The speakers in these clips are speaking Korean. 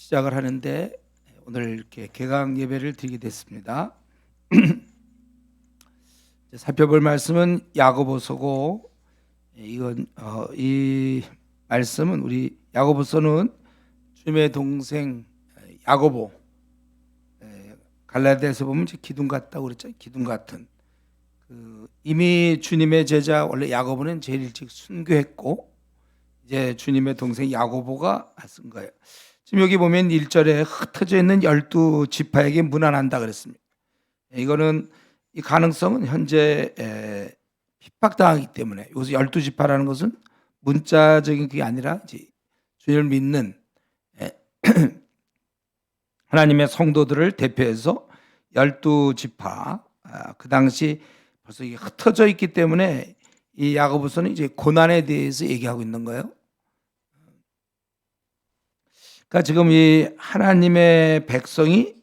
시작을 하는데 오늘 이렇게 개강 예배를 드리게 됐습니다. 살펴볼 말씀은 야고보서고, 이 말씀은 우리 야고보서는 주님의 동생 야고보, 갈라디아서 보면 기둥 같다고 그랬죠. 기둥 같은 이미 주님의 제자 원래 야고보는 제일 일찍 순교했고 이제 주님의 동생 야고보가 쓴 거예요. 지금 여기 보면 1절에 흩어져 있는 12지파에게 문안한다 그랬습니다. 이거는 이 가능성은 현재 핍박당하기 때문에, 여기서 12지파라는 것은 문자적인 그게 아니라 주님을 믿는 하나님의 성도들을 대표해서 12지파, 그 당시 벌써 이게 흩어져 있기 때문에 이 야고보서는 이제 고난에 대해서 얘기하고 있는 거예요. 그러니까 지금 이 하나님의 백성이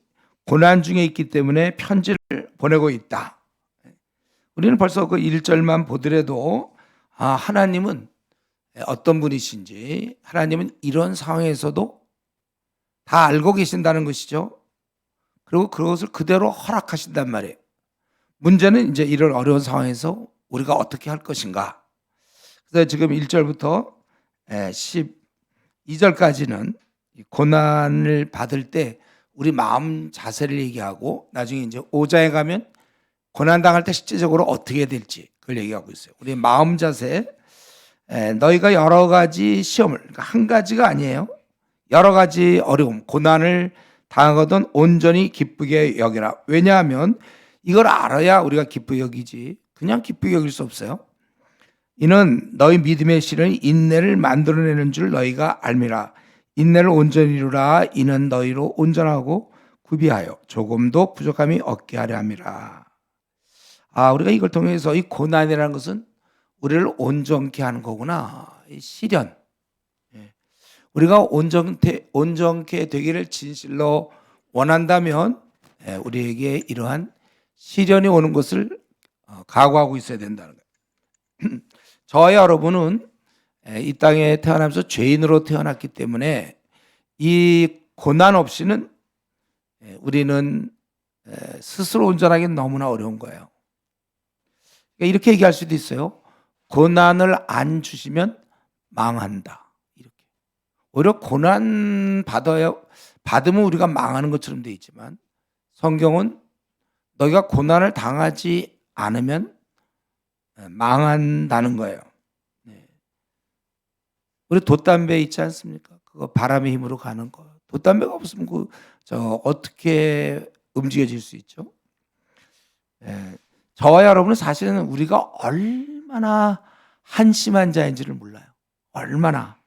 고난 중에 있기 때문에 편지를 보내고 있다. 우리는 벌써 그 1절만 보더라도 하나님은 어떤 분이신지, 하나님은 이런 상황에서도 다 알고 계신다는 것이죠. 그리고 그것을 그대로 허락하신단 말이에요. 문제는 이제 이런 어려운 상황에서 우리가 어떻게 할 것인가. 그래서 지금 1절부터 12절까지는 고난을 받을 때 우리 마음 자세를 얘기하고, 나중에 이제 5장에 가면 고난당할 때 실제적으로 어떻게 해야 될지 그걸 얘기하고 있어요. 우리 마음 자세, 너희가 여러 가지 시험을, 그러니까 한 가지가 아니에요. 여러 가지 어려움, 고난을 당하거든 온전히 기쁘게 여기라. 왜냐하면 이걸 알아야 우리가 기쁘게 여기지, 그냥 기쁘게 여길 수 없어요. 이는 너희 믿음의 실은 인내를 만들어내는 줄 너희가 알미라. 인내를 온전히 이루라. 이는 너희로 온전하고 구비하여 조금도 부족함이 없게 하려 함이라. 우리가 이걸 통해서 이 고난이라는 것은 우리를 온전케 하는 거구나. 이 시련, 우리가 온전케 되기를 진실로 원한다면 우리에게 이러한 시련이 오는 것을 각오하고 있어야 된다는 거예요. 저와 여러분은 이 땅에 태어나면서 죄인으로 태어났기 때문에 이 고난 없이는 우리는 스스로 온전하기는 너무나 어려운 거예요. 이렇게 얘기할 수도 있어요. 고난을 안 주시면 망한다. 이렇게. 오히려 고난 받으면 우리가 망하는 것처럼 되어 있지만, 성경은 너희가 고난을 당하지 않으면 망한다는 거예요. 우리 돛담배 있지 않습니까? 그거 바람의 힘으로 가는 거. 돛담배가 없으면 어떻게 움직여질 수 있죠? 저와 여러분은 사실은 우리가 얼마나 한심한 자인지를 몰라요. 얼마나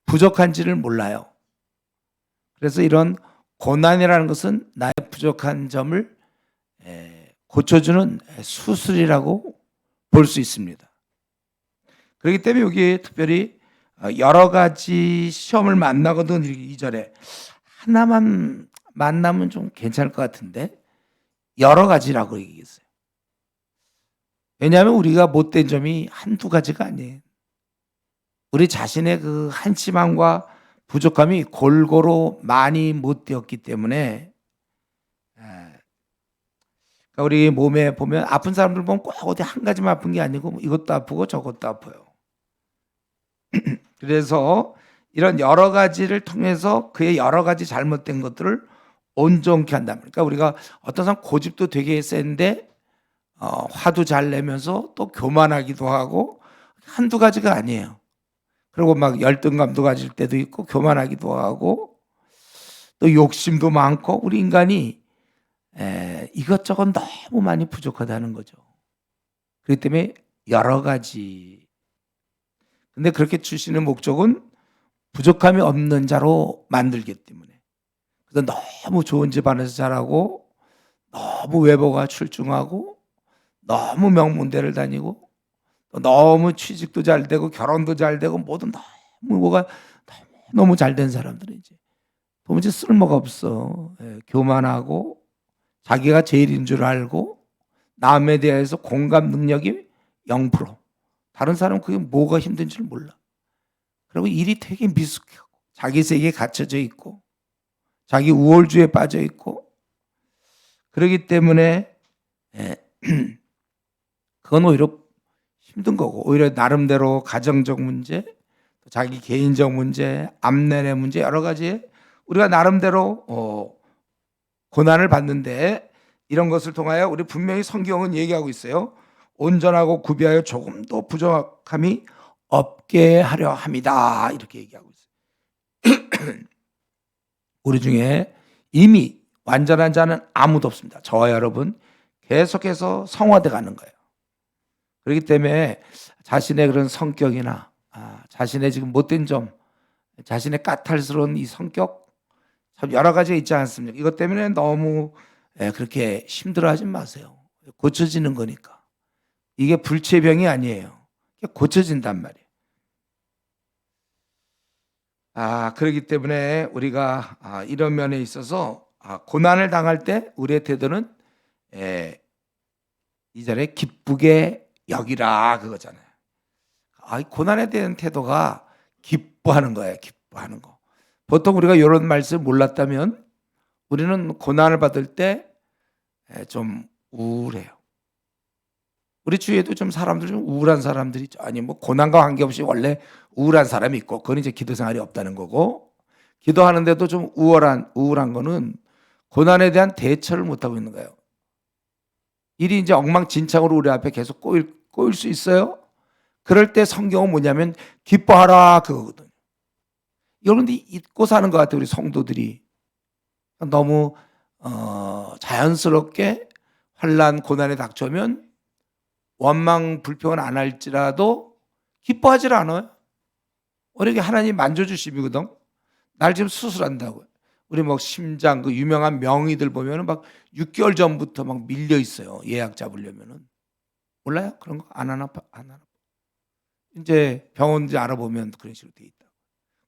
부족한지를 몰라요. 그래서 이런 고난이라는 것은 나의 부족한 점을 고쳐주는 수술이라고 볼 수 있습니다. 그렇기 때문에 여기 특별히 여러 가지 시험을 만나거든. 2절에 하나만 만나면 좀 괜찮을 것 같은데 여러 가지라고 얘기했어요. 왜냐하면 우리가 못된 점이 한두 가지가 아니에요. 우리 자신의 그 한심함과 부족함이 골고루 많이 못되었기 때문에, 그러니까 우리 몸에 보면 아픈 사람들 보면 꼭 어디 한 가지만 아픈 게 아니고 이것도 아프고 저것도 아파요. 그래서 이런 여러 가지를 통해서 그의 여러 가지 잘못된 것들을 온전케 한다. 그러니까 우리가 어떤 사람 고집도 되게 센데 화도 잘 내면서 또 교만하기도 하고, 한두 가지가 아니에요. 그리고 막 열등감도 가질 때도 있고 교만하기도 하고 또 욕심도 많고, 우리 인간이 이것저것 너무 많이 부족하다는 거죠. 그렇기 때문에 여러 가지. 근데 그렇게 주시는 목적은 부족함이 없는 자로 만들기 때문에. 그래서 너무 좋은 집안에서 자라고, 너무 외모가 출중하고, 너무 명문대를 다니고, 너무 취직도 잘 되고 결혼도 잘 되고 뭐든 너무 잘 된 사람들은 이제 보면 이제 쓸모가 없어. 교만하고 자기가 제일인 줄 알고 남에 대해서 공감 능력이 0%. 다른 사람은 그게 뭐가 힘든지를 몰라. 그리고 일이 되게 미숙하고 자기 세계에 갇혀져 있고, 자기 우월주의에 빠져 있고, 그렇기 때문에 그건 오히려 힘든 거고, 오히려 나름대로 가정적 문제, 자기 개인적 문제, 암내의 문제, 여러 가지 우리가 나름대로 고난을 받는데, 이런 것을 통하여 우리 분명히 성경은 얘기하고 있어요. 온전하고 구비하여 조금도 부족함이 없게 하려 함이다, 이렇게 얘기하고 있어요. 우리 중에 이미 완전한 자는 아무도 없습니다. 저와 여러분 계속해서 성화돼 가는 거예요. 그렇기 때문에 자신의 그런 성격이나 자신의 지금 못된 점, 자신의 까탈스러운 이 성격, 참 여러 가지가 있지 않습니까? 이것 때문에 너무 그렇게 힘들어하지 마세요. 고쳐지는 거니까. 이게 불치병이 아니에요. 고쳐진단 말이에요. 그렇기 때문에 우리가 이런 면에 있어서 고난을 당할 때 우리의 태도는 이 자리에 기쁘게 여기라, 그거잖아요. 고난에 대한 태도가 기뻐하는 거예요. 기뻐하는 거. 보통 우리가 이런 말씀을 몰랐다면 우리는 고난을 받을 때 좀 우울해요. 우리 주위에도 좀 사람들, 좀 우울한 사람들이 있죠. 아니 뭐 고난과 관계없이 원래 우울한 사람이 있고, 그건 이제 기도 생활이 없다는 거고, 기도하는데도 좀 우울한 거는 고난에 대한 대처를 못 하고 있는 거예요. 일이 이제 엉망진창으로 우리 앞에 계속 꼬일 수 있어요. 그럴 때 성경은 뭐냐면 기뻐하라, 그거거든요. 이런데 잊고 사는 것 같아요, 우리 성도들이. 너무 자연스럽게 환난 고난에 닥쳐면 원망 불평은 안 할지라도 기뻐하질 않아요. 우리에게 하나님 만져주심이거든. 날 지금 수술한다고요. 우리 뭐 심장 그 유명한 명의들 보면은 막 6개월 전부터 막 밀려 있어요. 예약 잡으려면은. 몰라요? 그런 거 안 하나? 이제 병원 이제 알아보면 그런 식으로 돼 있다.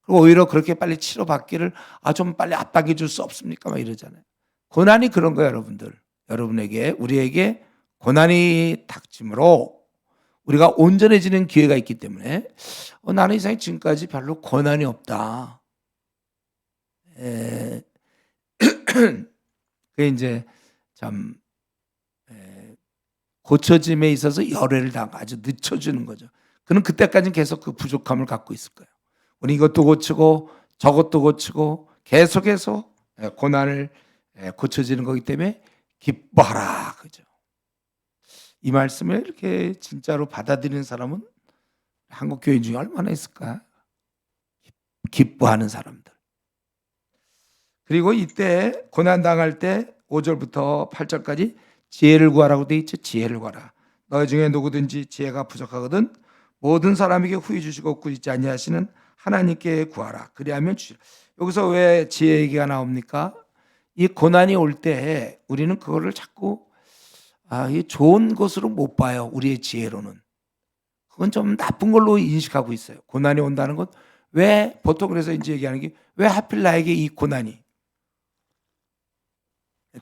그리고 오히려 그렇게 빨리 치료받기를 좀 빨리 압박해 줄 수 없습니까? 막 이러잖아요. 고난이 그런 거예요, 여러분들. 여러분에게, 우리에게 고난이 닥침으로 우리가 온전해지는 기회가 있기 때문에 나는 이상히 지금까지 별로 고난이 없다. 그게 이제 참 고쳐짐에 있어서 열애를 아주 늦춰주는 거죠. 그는 그때까지는 계속 그 부족함을 갖고 있을 거예요. 우리 이것도 고치고 저것도 고치고 계속해서 고난을 고쳐지는 거기 때문에 기뻐하라, 그죠? 이 말씀을 이렇게 진짜로 받아들이는 사람은 한국 교인 중에 얼마나 있을까? 기뻐하는 사람들. 그리고 이때 고난 당할 때 5절부터 8절까지 지혜를 구하라고 돼 있죠. 지혜를 구하라. 너희 중에 누구든지 지혜가 부족하거든 모든 사람에게 후히 주시고 꾸짖지 아니하시는 하나님께 구하라. 그리하면 주시라. 여기서 왜 지혜 얘기가 나옵니까? 이 고난이 올 때 우리는 그거를 자꾸 이 좋은 것으로 못 봐요. 우리의 지혜로는. 그건 좀 나쁜 걸로 인식하고 있어요. 고난이 온다는 건 왜, 보통 그래서 이제 얘기하는 게 왜 하필 나에게 이 고난이,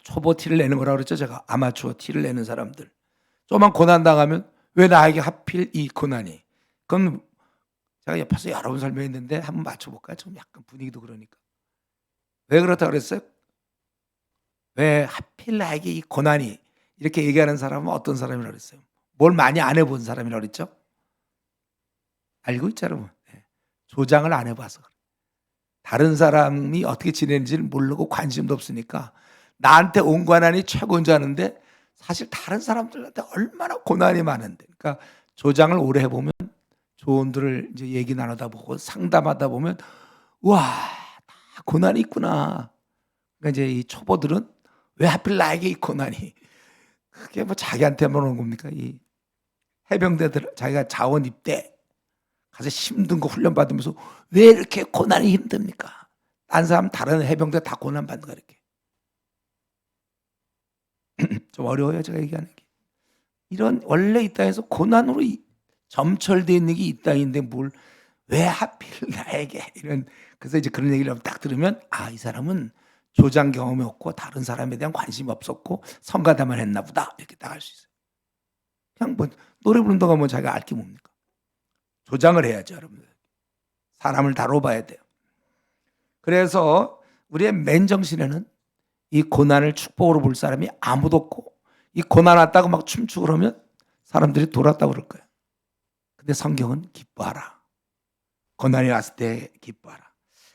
초보 티를 내는 거라고 그랬죠. 제가 아마추어 티를 내는 사람들, 조금만 고난 당하면 왜 나에게 하필 이 고난이. 그럼 제가 옆에서 여러 번 설명했는데 한번 맞춰볼까요? 좀 약간 분위기도 그러니까. 왜 그렇다 그랬어요? 왜 하필 나에게 이 고난이, 이렇게 얘기하는 사람은 어떤 사람이라고 그랬어요? 뭘 많이 안 해본 사람이라고 그랬죠? 알고 있죠, 여러분? 조장을 안 해봐서 그래. 다른 사람이 어떻게 지내는지를 모르고 관심도 없으니까 나한테 온 고난이 최고인 줄 아는데 사실 다른 사람들한테 얼마나 고난이 많은데. 그러니까 조장을 오래 해보면, 조언들을 이제 얘기 나누다 보고 상담하다 보면 와, 다 고난이 있구나. 그러니까 이제 이 초보들은 왜 하필 나에게 이 고난이, 그게 뭐 자기한테만 오는 겁니까? 이 해병대들 자기가 자원 입대 가서 힘든 거 훈련 받으면서 왜 이렇게 고난이 힘듭니까? 딴 사람 다른 해병대 다 고난 받는 거 이렇게. 좀 어려워요, 제가 얘기하는 게. 이런 원래 이 땅에서 고난으로 점철되어 있는 게 이 땅인데 뭘 왜 하필 나에게, 이런. 그래서 이제 그런 얘기를 딱 들으면 이 사람은 조장 경험이 없고 다른 사람에 대한 관심이 없었고 성가다만 했나 보다, 이렇게 딱 알 수 있어요. 그냥 뭐 노래 부르는 동안 뭐 자기가 알 게 뭡니까? 조장을 해야죠, 여러분들. 사람을 다뤄봐야 돼요. 그래서 우리의 맨정신에는 이 고난을 축복으로 볼 사람이 아무도 없고, 이 고난 왔다고 막 춤추고 그러면 사람들이 돌았다고 그럴 거야. 근데 성경은 기뻐하라. 고난이 왔을 때 기뻐하라.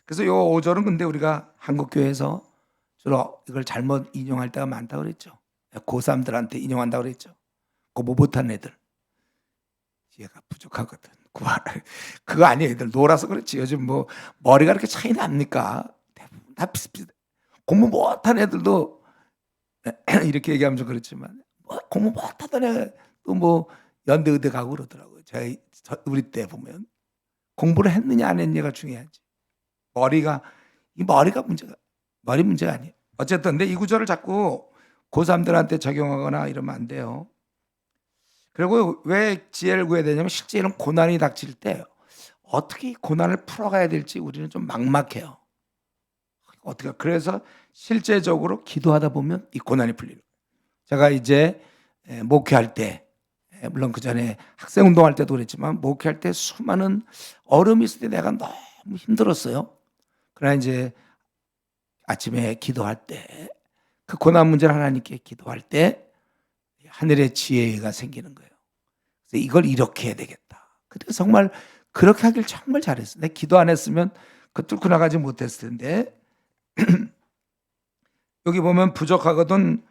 그래서 요 5절은 근데 우리가 한국교회에서 주로 이걸 잘못 인용할 때가 많다고 그랬죠. 고3들한테 인용한다고 그랬죠. 공부 못한 애들. 얘가 부족하거든. 그거 아니에요. 애들 놀아서 그렇지. 요즘 뭐 머리가 그렇게 차이 납니까? 대부분 다 비슷비슷해. 공부 못한 애들도 이렇게 얘기하면 좀 그렇지만 공부 못하던 애도 뭐 연대 의대 가고 그러더라고요. 우리 때 보면 공부를 했느냐 안 했느냐가 중요하지. 머리가 머리 문제가 아니에요. 어쨌든 근데 이 구절을 자꾸 고3들한테 적용하거나 이러면 안 돼요. 그리고 왜 지혜를 구해야 되냐면 실제 이런 고난이 닥칠 때 어떻게 이 고난을 풀어가야 될지 우리는 좀 막막해요. 어떻게 그래서 실제적으로 기도하다 보면 이 고난이 풀리는 거예요. 제가 이제 목회할 때 물론 그 전에 학생 운동할 때도 그랬지만 목회할 때 수많은 어려움이 있을 때 내가 너무 힘들었어요. 그러나 이제 아침에 기도할 때 그 고난 문제를 하나님께 기도할 때 하늘의 지혜가 생기는 거예요. 그래서 이걸 이렇게 해야 되겠다. 그때 정말 그렇게 하길 정말 잘했어. 내가 기도 안 했으면 그 뚫고 나가지 못했을 텐데 여기 보면 부족하거든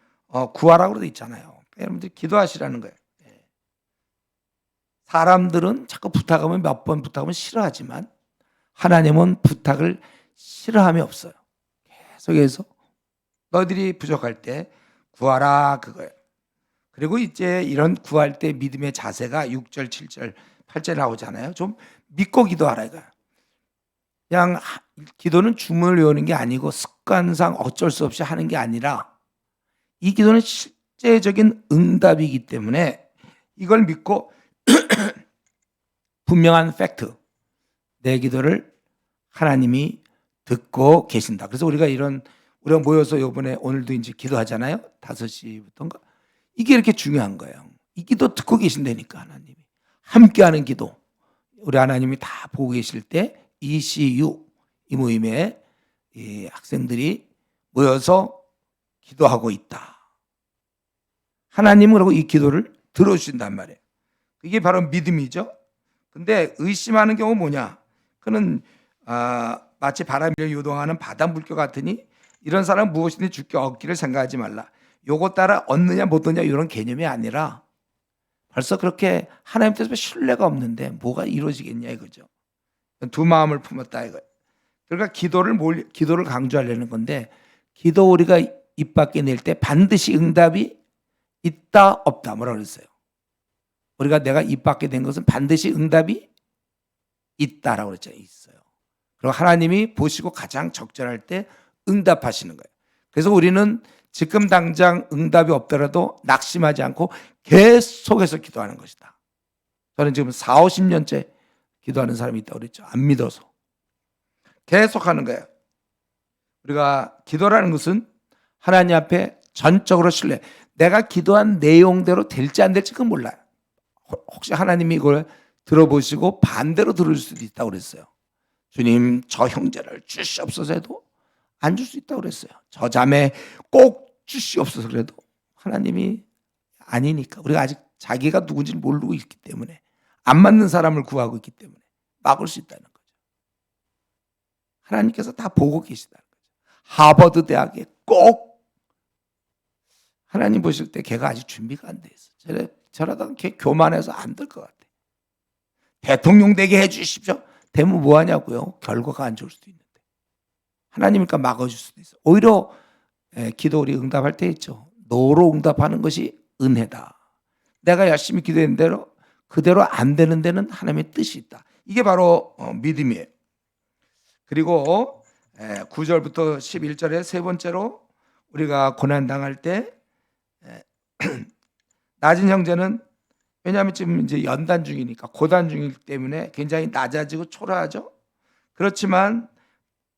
구하라고 돼 있잖아요. 여러분들 기도하시라는 거예요. 사람들은 자꾸 부탁하면 몇 번 부탁하면 싫어하지만 하나님은 부탁을 싫어함이 없어요. 계속해서 너희들이 부족할 때 구하라 그거예요. 그리고 이제 이런 구할 때 믿음의 자세가 6절, 7절, 8절 나오잖아요. 좀 믿고 기도하라 이거야. 그냥 기도는 주문을 외우는 게 아니고 습관상 어쩔 수 없이 하는 게 아니라 이 기도는 실제적인 응답이기 때문에 이걸 믿고 분명한 팩트, 내 기도를 하나님이 듣고 계신다. 그래서 우리가 모여서 이번에 오늘도 이제 기도하잖아요. 5시부터인가. 이게 이렇게 중요한 거예요. 이 기도 듣고 계신다니까 하나님이. 함께하는 기도. 우리 하나님이 다 보고 계실 때 ECU 이 모임에 이 학생들이 모여서 기도하고 있다. 하나님은 그러고 이 기도를 들어주신단 말이에요. 이게 바로 믿음이죠. 근데 의심하는 경우 뭐냐? 그는 마치 바람을 요동하는 바다 물결 같으니 이런 사람 무엇이든 주께 얻기를 생각하지 말라. 요거 따라 얻느냐 못 얻느냐 이런 개념이 아니라 벌써 그렇게 하나님 뜻에 신뢰가 없는데 뭐가 이루어지겠냐 이거죠. 두 마음을 품었다 이거예요. 그러니까 기도를 강조하려는 건데 기도 우리가 입 밖에 낼 때 반드시 응답이 있다 없다 뭐라 그랬어요. 우리가 내가 입 밖에 낸 것은 반드시 응답이 있다라고 그랬잖아요. 있어요. 그리고 하나님이 보시고 가장 적절할 때 응답하시는 거예요. 그래서 우리는 지금 당장 응답이 없더라도 낙심하지 않고 계속해서 기도하는 것이다. 저는 지금 4, 50년째 기도하는 사람이 있다고 그랬죠. 안 믿어서. 계속하는 거예요. 우리가 기도라는 것은 하나님 앞에 전적으로 신뢰. 내가 기도한 내용대로 될지 안 될지 그건 몰라요. 혹시 하나님이 이걸 들어보시고 반대로 들을 수도 있다고 그랬어요. 주님 저 형제를 주시옵소서 해도 안 줄 수 있다고 그랬어요. 저 자매 꼭 주시옵소서 그래도 하나님이 아니니까. 우리가 아직 자기가 누군지 모르고 있기 때문에 안 맞는 사람을 구하고 있기 때문에 막을 수 있다는 거죠. 하나님께서 다 보고 계시다는 거죠. 하버드 대학에 꼭 하나님 보실 때 걔가 아직 준비가 안 돼 있어. 저러다가 걔 교만해서 안 될 것 같아. 대통령 되게 해 주십시오. 되면 뭐 하냐고요. 결과가 안 좋을 수도 있는데. 하나님이니까 막아줄 수도 있어. 오히려 기도 우리 응답할 때 있죠. 노로 응답하는 것이 은혜다. 내가 열심히 기도한 대로 그대로 안 되는 데는 하나님의 뜻이 있다. 이게 바로 믿음이에요. 그리고 9절부터 11절에 세 번째로 우리가 고난당할 때 낮은 형제는 왜냐하면 지금 이제 연단 중이니까 고단 중이기 때문에 굉장히 낮아지고 초라하죠. 그렇지만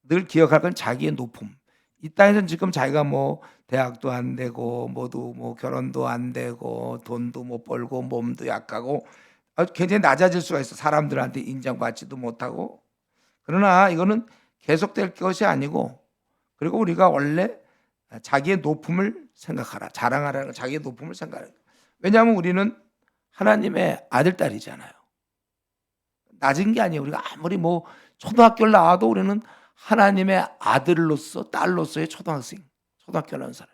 늘 기억할 건 자기의 높음. 이 땅에서는 지금 자기가 뭐 대학도 안 되고 모두 뭐 결혼도 안 되고 돈도 못 벌고 몸도 약하고 굉장히 낮아질 수가 있어. 사람들한테 인정받지도 못하고. 그러나 이거는 계속될 것이 아니고 그리고 우리가 원래 자기의 높음을 생각하라. 자랑하라는 건 자기의 높음을 생각하라. 왜냐하면 우리는 하나님의 아들, 딸이잖아요. 낮은 게 아니에요. 우리가 아무리 뭐 초등학교를 나와도 우리는 하나님의 아들로서 딸로서의 초등학생, 초등학교 나온 사람.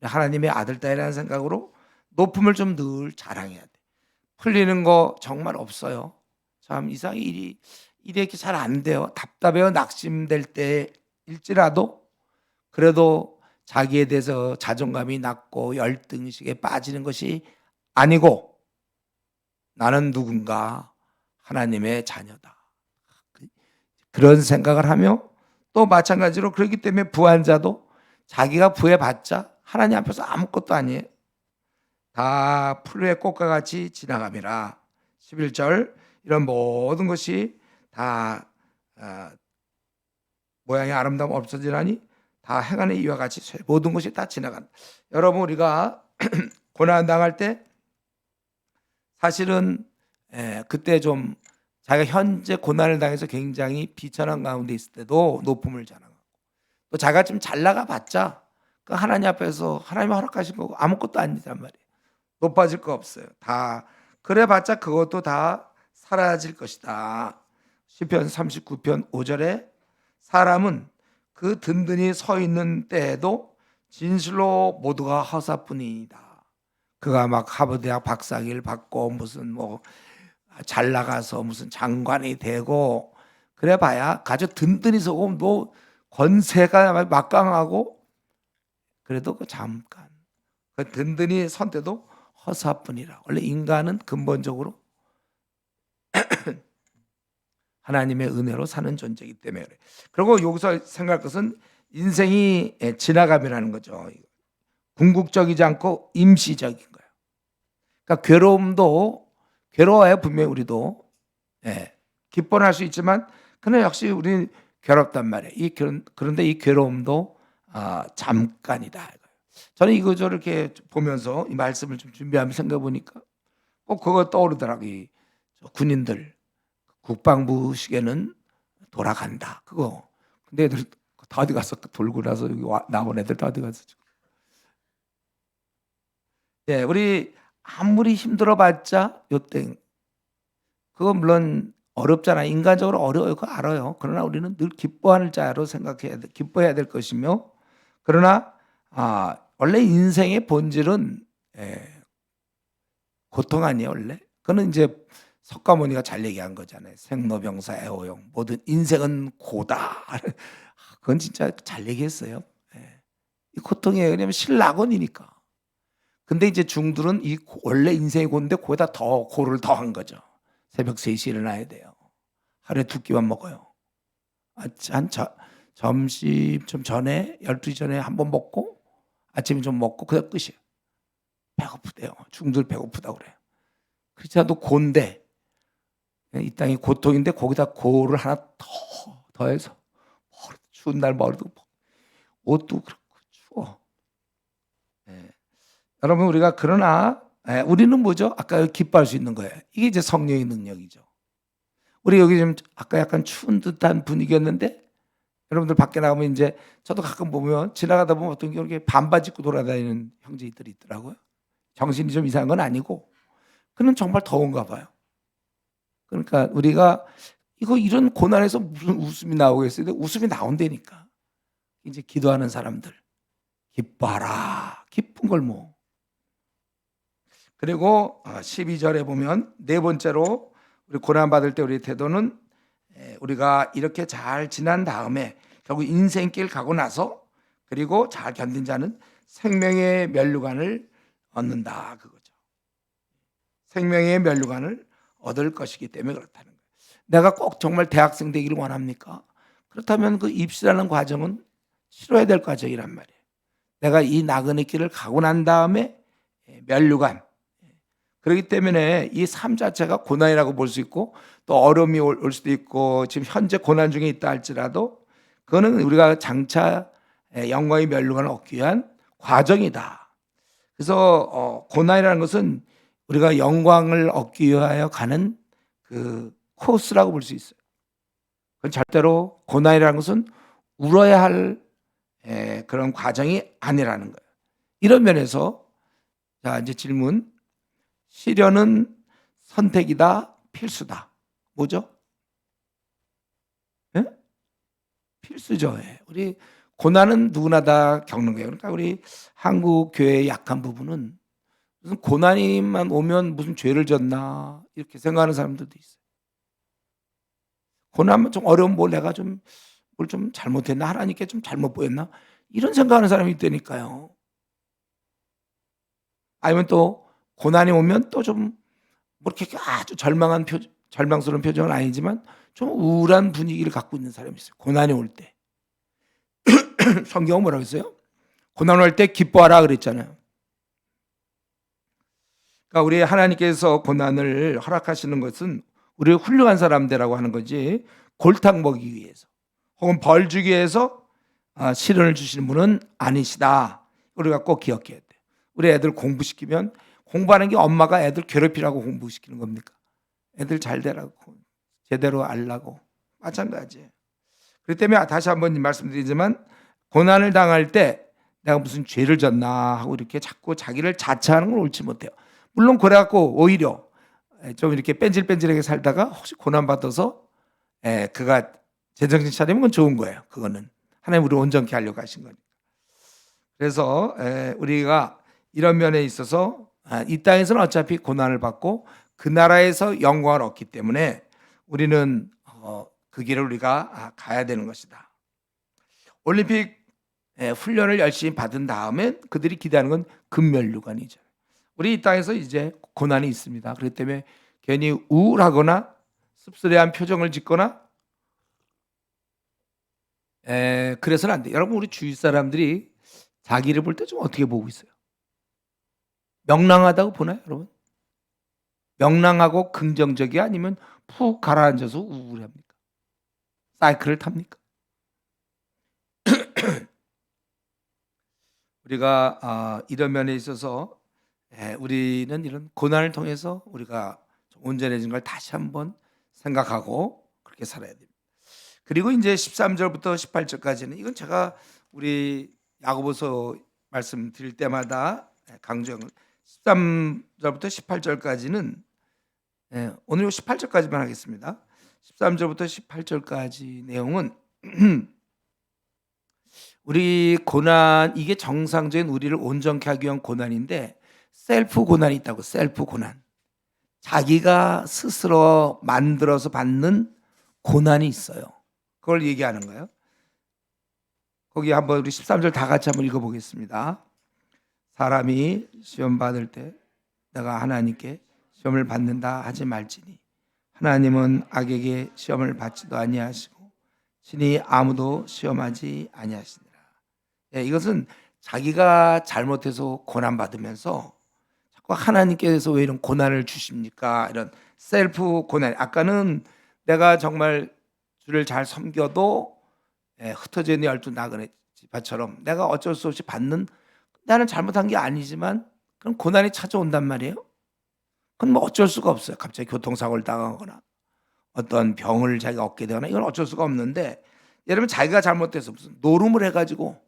하나님의 아들, 딸이라는 생각으로 높음을 좀 늘 자랑해야 돼. 풀리는 거 정말 없어요. 참 이상히 일이 이렇게 잘 안 돼요. 답답해요. 낙심될 때일지라도 그래도 자기에 대해서 자존감이 낮고 열등의식에 빠지는 것이 아니고 나는 누군가 하나님의 자녀다. 그런 생각을 하며 또 마찬가지로 그렇기 때문에 부한자도 자기가 부해봤자 하나님 앞에서 아무것도 아니에요. 다 풀의 꽃과 같이 지나감이라. 11절 이런 모든 것이 다 모양이 아름다움 없어지나니 다 행하는 이와 같이 모든 것이 다 지나간다. 여러분 우리가 고난당할 때 사실은 그때 좀 자기가 현재 고난을 당해서 굉장히 비천한 가운데 있을 때도 높음을 자랑하고 또 자기가 좀 잘 나가봤자 그 하나님 앞에서 하나님이 허락하신 거고 아무것도 아니란 말이에요. 높아질 거 없어요. 다 그래봤자 그것도 다 사라질 것이다. 시편 39편 5절에 사람은 그 든든히 서 있는 때에도 진실로 모두가 허사뿐이다. 그가 막 하버드대학 박사학위를 받고 무슨 뭐 잘 나가서 무슨 장관이 되고 그래봐야 아주 든든히 서고 뭐 권세가 막강하고 그래도 그 잠깐 그 든든히 선 때도 허사뿐이라. 원래 인간은 근본적으로 하나님의 은혜로 사는 존재이기 때문에 그래. 그리고 여기서 생각할 것은 인생이 지나감이라는 거죠. 궁극적이지 않고 임시적인 거예요. 그러니까 괴로움도 괴로워야 분명히 우리도 기뻐할 수 있지만 그러나 역시 우리는 괴롭단 말이에요. 그런데 이 괴로움도 잠깐이다. 저는 이거저를 이렇게 보면서 이 말씀을 좀 준비하면서 생각해 보니까 꼭 그거 떠오르더라고요. 이 군인들 국방부 시계는 돌아간다. 그거. 근데 애들 다 어디 갔어? 돌고 나서 여기 나온 애들 다 어디 갔어? 예, 우리 아무리 힘들어봤자 요땡. 그거 물론 어렵잖아. 인간적으로 어려워요. 그거 알아요. 그러나 우리는 늘 기뻐하는 자로 생각해야 돼. 기뻐해야 될 것이며, 그러나 원래 인생의 본질은 고통 아니에요. 원래. 그거는 이제 석가모니가 잘 얘기한 거잖아요. 생로병사 애호용 모든 인생은 고다. 그건 진짜 잘 얘기했어요. 이 고통이에요. 왜냐하면 신락원이니까. 근데 이제 중들은 이 원래 인생이 고인데 거기다 더 고를 더한 거죠. 새벽 3시에 일어나야 돼요. 하루에 2끼만 먹어요. 점심 좀 전에 12시 전에 한 번 먹고 아침에 좀 먹고 그냥 끝이에요. 배고프대요. 중들 배고프다고 그래요. 그렇지 않아도 고인데 이 땅이 고통인데 거기다 고를 하나 더해서 추운 날 머리도 옷도 그렇고 추워. 여러분 우리가 그러나 우리는 뭐죠? 아까 기뻐할 수 있는 거예요. 이게 이제 성령의 능력이죠. 우리 여기 좀 아까 약간 추운 듯한 분위기였는데 여러분들 밖에 나가면 이제 저도 가끔 보면 지나가다 보면 어떤 게 이렇게 반바지 입고 돌아다니는 형제들이 있더라고요. 정신이 좀 이상한 건 아니고 그는 정말 더운가 봐요. 그러니까 우리가 이런 고난에서 무슨 웃음이 나오겠어요? 웃음이 나온다니까. 이제 기도하는 사람들 기뻐하라. 기쁜 걸 뭐. 그리고 12절에 보면 네 번째로 우리 고난 받을 때 우리 태도는 우리가 이렇게 잘 지난 다음에 결국 인생길 가고 나서 그리고 잘 견딘 자는 생명의 면류관을 얻는다 그거죠. 생명의 면류관을 얻을 것이기 때문에 그렇다는 거예요. 내가 꼭 정말 대학생 되기를 원합니까? 그렇다면 그 입시라는 과정은 치러야 될 과정이란 말이에요. 내가 이 나그네 길을 가고 난 다음에 면류관. 그렇기 때문에 이 삶 자체가 고난이라고 볼 수 있고 또 어려움이 올 수도 있고 지금 현재 고난 중에 있다 할지라도 그거는 우리가 장차 영광의 면류관을 얻기 위한 과정이다. 그래서 고난이라는 것은 우리가 영광을 얻기 위하여 가는 그 코스라고 볼 수 있어요. 그건 절대로 고난이라는 것은 울어야 할 그런 과정이 아니라는 거예요. 이런 면에서 자 이제 질문. 시련은 선택이다, 필수다. 뭐죠? 예? 필수죠. 예. 우리 고난은 누구나 다 겪는 거예요. 그러니까 우리 한국 교회의 약한 부분은 무슨 고난이만 오면 무슨 죄를 졌나 이렇게 생각하는 사람들도 있어요. 고난만 좀 어려우면 뭐 내가 좀 뭘 좀 잘못했나, 하나님께 좀 잘못 보였나 이런 생각하는 사람이 있다니까요. 아니면 또 고난이 오면 또 좀 뭐 이렇게 아주 절망스러운 표정은 아니지만 좀 우울한 분위기를 갖고 있는 사람이 있어요. 고난이 올 때. 성경은 뭐라고 했어요? 고난 올 때 기뻐하라 그랬잖아요. 그러니까 우리 하나님께서 고난을 허락하시는 것은 우리를 훌륭한 사람 되라고 하는 거지 골탕 먹이기 위해서 혹은 벌 주기 위해서 시련을 주시는 분은 아니시다. 우리가 꼭 기억해야 돼. 우리 애들 공부시키면 공부하는 게 엄마가 애들 괴롭히라고 공부시키는 겁니까? 애들 잘 되라고 제대로 알라고 마찬가지예요. 그렇기 때문에 다시 한번 말씀드리지만 고난을 당할 때 내가 무슨 죄를 졌나 하고 이렇게 자꾸 자기를 자처하는 건 옳지 못해요. 물론 그래갖고 오히려 좀 이렇게 뺀질뺀질하게 살다가 혹시 고난 받아서 그가 제정신 차리면 그건 좋은 거예요. 그거는 하나님 우리 온전케 하려고 하신 거니까. 그래서 우리가 이런 면에 있어서 이 땅에서는 어차피 고난을 받고 그 나라에서 영광을 얻기 때문에 우리는 그 길을 우리가 가야 되는 것이다. 올림픽 훈련을 열심히 받은 다음에 그들이 기대하는 건 금면류관이죠. 우리 이 땅에서 이제 고난이 있습니다. 그렇기 때문에 괜히 우울하거나 씁쓸해한 표정을 짓거나 그래서는 안 돼요. 여러분 우리 주위 사람들이 자기를 볼 때 좀 어떻게 보고 있어요? 명랑하다고 보나요, 여러분? 명랑하고 긍정적이 아니면 푹 가라앉아서 우울합니까? 사이클을 탑니까? 우리가 이런 면에 있어서 우리는 이런 고난을 통해서 우리가 온전해진 걸 다시 한번 생각하고 그렇게 살아야 됩니다. 그리고 이제 13절부터 18절까지는 이건 제가 우리 야고보서 말씀드릴 때마다 강조한 13절부터 18절까지는 오늘 18절까지만 하겠습니다. 13절부터 18절까지 내용은 우리 고난, 이게 정상적인 우리를 온전케 하기 위한 고난인데 셀프 고난이 있다고. 셀프 고난, 자기가 스스로 만들어서 받는 고난이 있어요. 그걸 얘기하는 거예요. 거기 한번 우리 13절 다 같이 한번 읽어보겠습니다. 사람이 시험 받을 때 내가 하나님께 시험을 받는다 하지 말지니 하나님은 악에게 시험을 받지도 아니하시고 신이 아무도 시험하지 아니하시니라. 이것은 자기가 잘못해서 고난받으면서 자꾸 하나님께서 왜 이런 고난을 주십니까? 이런 셀프 고난. 아까는 내가 정말 주를 잘 섬겨도 흩어져 있는 12 나그네처럼 내가 어쩔 수 없이 받는, 나는 잘못한 게 아니지만 그럼 고난이 찾아온단 말이에요. 그건 뭐 어쩔 수가 없어요. 갑자기 교통사고를 당하거나 어떤 병을 자기가 얻게 되거나 이건 어쩔 수가 없는데, 여러분 자기가 잘못해서 무슨 노름을 해가지고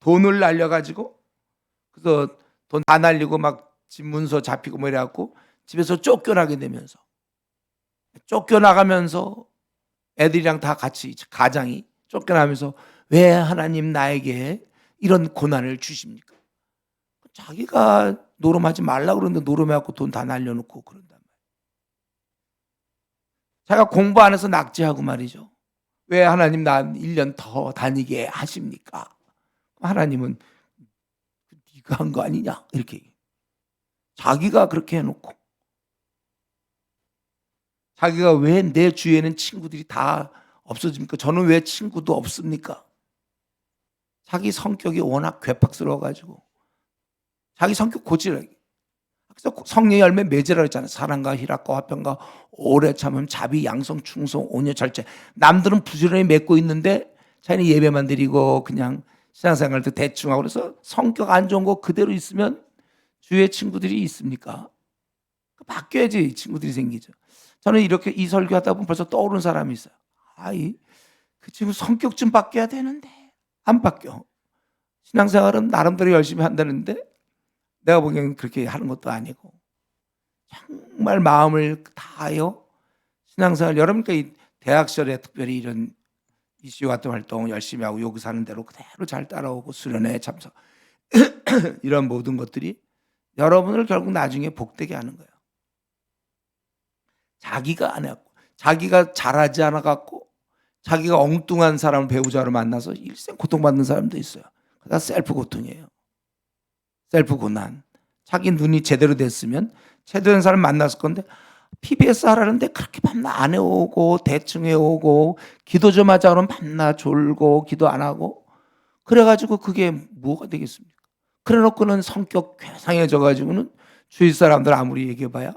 돈을 날려가지고 그래서 돈 다 날리고 막 집 문서 잡히고 뭐 이래갖고 집에서 쫓겨나게 되면서 쫓겨나가면서 애들이랑 다 같이 가장이 쫓겨나면서 왜 하나님 나에게 이런 고난을 주십니까? 자기가 노름하지 말라 그러는데 노름해갖고 돈 다 날려놓고 그런단 말이에요. 자기가 공부 안 해서 낙제하고 말이죠. 왜 하나님 난 1년 더 다니게 하십니까? 하나님은 네가 한 거 아니냐 이렇게 얘기해요. 자기가 그렇게 해놓고 자기가 왜 내 주위에는 친구들이 다 없어집니까? 저는 왜 친구도 없습니까? 자기 성격이 워낙 괴팍스러워가지고 자기 성격 고지라게. 그래서 성령의 열매 맺으라 했잖아요. 사랑과 희락과 화평과 오래 참음 자비 양성 충성 온유 절제. 남들은 부지런히 맺고 있는데 자기는 예배만 드리고 그냥 신앙생활도 대충 하고 그래서 성격 안 좋은 거 그대로 있으면 주위에 친구들이 있습니까? 바뀌어야지 친구들이 생기죠. 저는 이렇게 이 설교하다 보면 벌써 떠오르는 사람이 있어요. 그 친구 성격 좀 바뀌어야 되는데 안 바뀌어. 신앙생활은 나름대로 열심히 한다는데 내가 보기에는 그렇게 하는 것도 아니고 정말 마음을 다하여 신앙생활, 여러분께 이 대학 시절에 특별히 이런 이슈 같은 활동 열심히 하고 여기 사는 대로 그대로 잘 따라오고 수련회에 참석 이런 모든 것들이 여러분을 결국 나중에 복되게 하는 거예요. 자기가 안 해갖고, 자기가 잘하지 않아 갖고, 자기가 엉뚱한 사람을 배우자로 만나서 일생 고통받는 사람도 있어요. 그다 셀프 고통이에요. 셀프 고난. 자기 눈이 제대로 됐으면 제대로 된 사람 만났을 건데 PBS 하라는데 그렇게 밤낮 안 해오고 대충 해오고 기도 좀 하자 그러면 밤낮 졸고 기도 안 하고 그래가지고 그게 뭐가 되겠습니까? 그래놓고는 성격 괴상해져가지고는 주위 사람들 아무리 얘기해봐야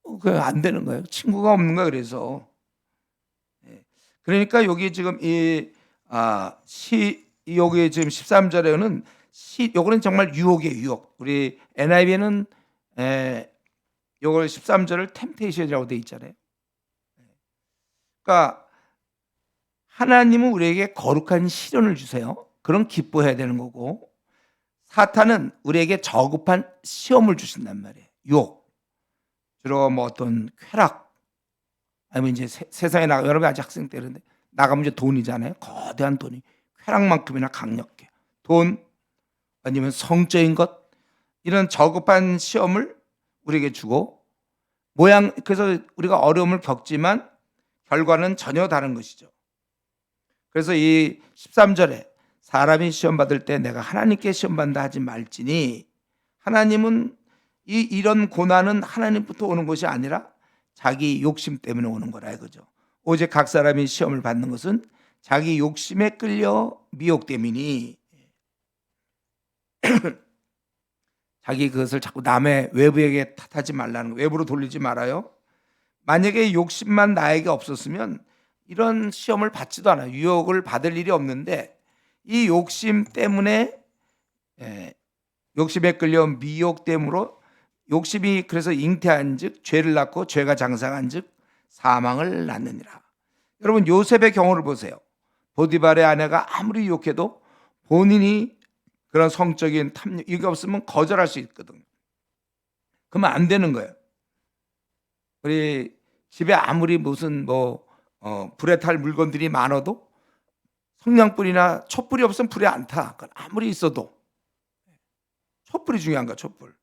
그게 안 되는 거예요. 친구가 없는 거야. 그래서 그러니까 여기 지금 여기 지금 13절에는 요거는 정말 유혹이에요. 유혹. 우리 NIV에는 요걸 13절을 템테이션이라고 돼 있잖아요. 그러니까 하나님은 우리에게 거룩한 시련을 주세요. 그럼 기뻐해야 되는 거고, 사탄은 우리에게 저급한 시험을 주신단 말이에요. 유혹. 주로 뭐 어떤 쾌락, 아니면 이제 세상에 나가, 여러분 아직 학생 때인데 나가면 이제 돈이잖아요. 거대한 돈이 쾌락만큼이나 강력해. 돈, 아니면 성적인 것, 이런 저급한 시험을 우리에게 주고 그래서 우리가 어려움을 겪지만 결과는 전혀 다른 것이죠. 그래서 이 13절에 사람이 시험 받을 때 내가 하나님께 시험 받는다 하지 말지니, 하나님은 이런 고난은 하나님부터 오는 것이 아니라 자기 욕심 때문에 오는 거라 이거죠. 오직 각 사람이 시험을 받는 것은 자기 욕심에 끌려 미혹 때문이니 자기 그것을 자꾸 남의 외부에게 탓하지 말라는 거, 외부로 돌리지 말아요. 만약에 욕심만 나에게 없었으면 이런 시험을 받지도 않아요. 유혹을 받을 일이 없는데 이 욕심 때문에 욕심에 끌려 미혹됨으로 욕심이 그래서 잉태한즉 죄를 낳고 죄가 장성한즉 사망을 낳느니라. 여러분 요셉의 경우를 보세요. 보디발의 아내가 아무리 유혹해도 본인이 그런 성적인 탐욕 이게 없으면 거절할 수 있거든요. 그러면 안 되는 거예요. 우리 집에 아무리 무슨 불에 탈 물건들이 많아도 성냥불이나 촛불이 없으면 불에 안 타. 아무리 있어도 촛불이 중요한 거야. 촛불.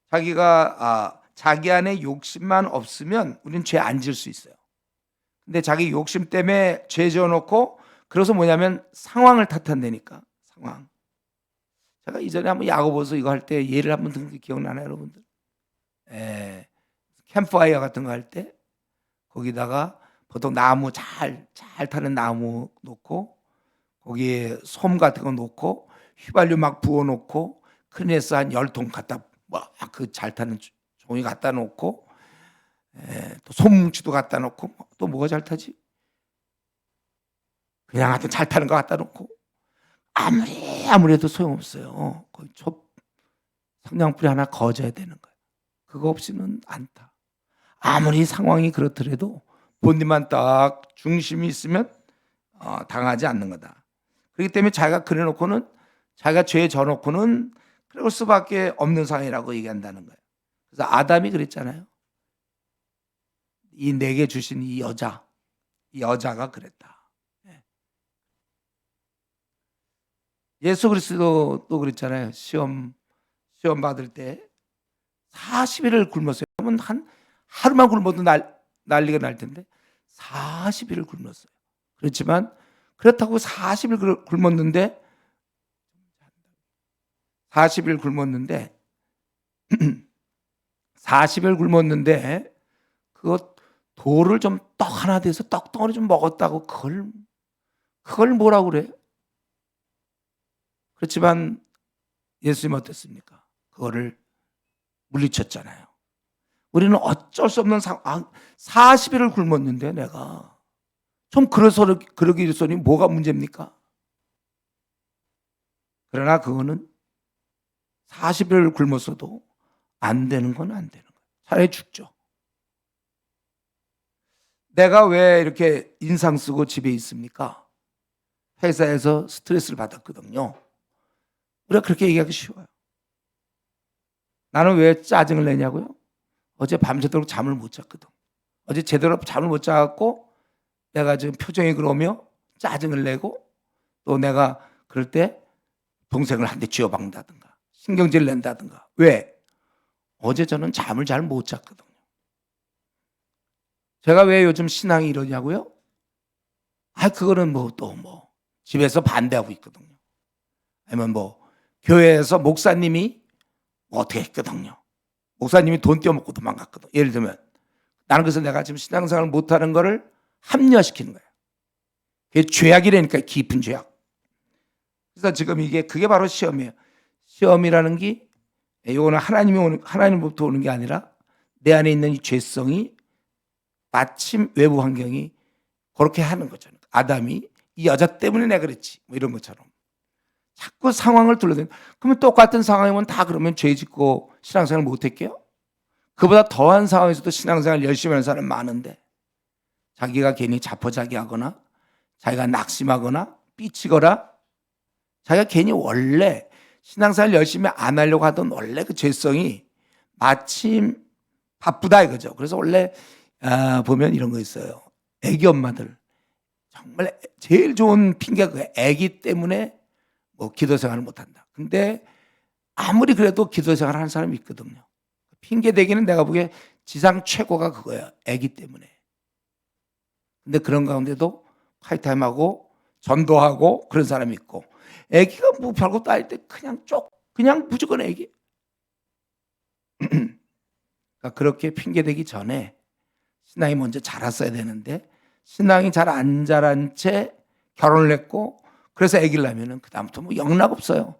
자기가 자기 안에 욕심만 없으면 우리는 죄 안 지을 수 있어요. 근데 자기 욕심 때문에 죄 지어놓고 그래서 뭐냐면 상황을 탓한다니까. 상황. 제가 이전에 한번 야고보서 이거 할 때 예를 한번 든 게 기억나나요, 여러분들? 캠프파이어 같은 거 할 때 거기다가 보통 나무 잘 타는 나무 놓고 거기에 솜 같은 거 놓고 휘발유 막 부어 놓고 큰에서 한 10통 갖다 그 잘 타는 종이 갖다 놓고 또 솜뭉치도 갖다 놓고 또 뭐가 잘 타지? 그냥 하여튼 잘 타는 거 갖다 놓고 아무리 해도 소용없어요. 거의 성냥불이 하나 거져야 되는 거예요. 그거 없이는 안 타. 아무리 상황이 그렇더라도 본인만 딱 중심이 있으면 당하지 않는 거다. 그렇기 때문에 자기가 그래놓고는 자기가 죄에 져놓고는 그럴 수밖에 없는 상황이라고 얘기한다는 거예요. 그래서 아담이 그랬잖아요. 이 내게 주신 이 여자가 그랬다. 예수 그리스도도 그랬잖아요. 시험 받을 때 40일을 굶었어요. 그러면 한 하루만 굶어도 난리가 날 텐데 40일을 굶었어요. 그렇지만 그렇다고 40일 굶었는데 40일 굶었는데 그거 돌을 좀 떡 하나 돼서 떡덩어리 좀 먹었다고 그걸 뭐라고 그래? 그렇지만 예수님 어땠습니까? 그거를 물리쳤잖아요. 우리는 어쩔 수 없는 40일을 굶었는데 내가 좀 그러기 일소니 뭐가 문제입니까? 그러나 그거는 40일을 굶었어도 안 되는 건 안 되는 거예요. 차라리 죽죠. 내가 왜 이렇게 인상 쓰고 집에 있습니까? 회사에서 스트레스를 받았거든요. 우리가 그렇게 얘기하기 쉬워요. 나는 왜 짜증을 내냐고요? 어제 밤새도록 잠을 못 잤거든. 어제 제대로 잠을 못 자갖고 내가 지금 표정이 그러며 짜증을 내고 또 내가 그럴 때 동생을 한 대 쥐어박는다든가 신경질 낸다든가. 왜? 어제 저는 잠을 잘 못 잤거든요. 제가 왜 요즘 신앙이 이러냐고요? 그거는 집에서 반대하고 있거든요. 아니면 교회에서 목사님이 어떻게 했거든요. 목사님이 돈 떼어먹고 도망갔거든. 예를 들면 나는 그래서 내가 지금 신앙생활을 못하는 거를 합리화시키는 거예요. 그게 죄악이라니까, 깊은 죄악. 그래서 지금 그게 바로 시험이에요. 시험이라는 게 이거는 하나님부터 오는 게 아니라 내 안에 있는 이 죄성이 마침 외부 환경이 그렇게 하는 거죠. 아담이 이 여자 때문에 내가 그랬지, 이런 것처럼 자꾸 상황을 둘러대는. 그러면 똑같은 상황이면 다 그러면 죄 짓고 신앙생활 못했게요? 그보다 더한 상황에서도 신앙생활 열심히 하는 사람 많은데 자기가 괜히 자포자기하거나 자기가 낙심하거나 삐치거나 자기가 괜히 원래 신앙생활 열심히 안 하려고 하던 원래 그 죄성이 마침 바쁘다 이거죠. 그래서 원래 보면 이런 거 있어요. 애기 엄마들 정말 제일 좋은 핑계가 그거예요. 애기 때문에 기도 생활을 못한다. 근데 아무리 그래도 기도 생활을 하는 사람이 있거든요. 핑계 대기는 내가 보기에 지상 최고가 그거예요. 애기 때문에. 근데 그런 가운데도 파이타임하고 전도하고 그런 사람이 있고, 애기가 별것도 아닐 때 그냥 무조건 애기. 그러니까 그렇게 핑계 대기 전에 신앙이 먼저 자랐어야 되는데 신앙이 잘 안 자란 채 결혼을 했고 그래서 아기를 낳으면 그다음부터 영락 없어요.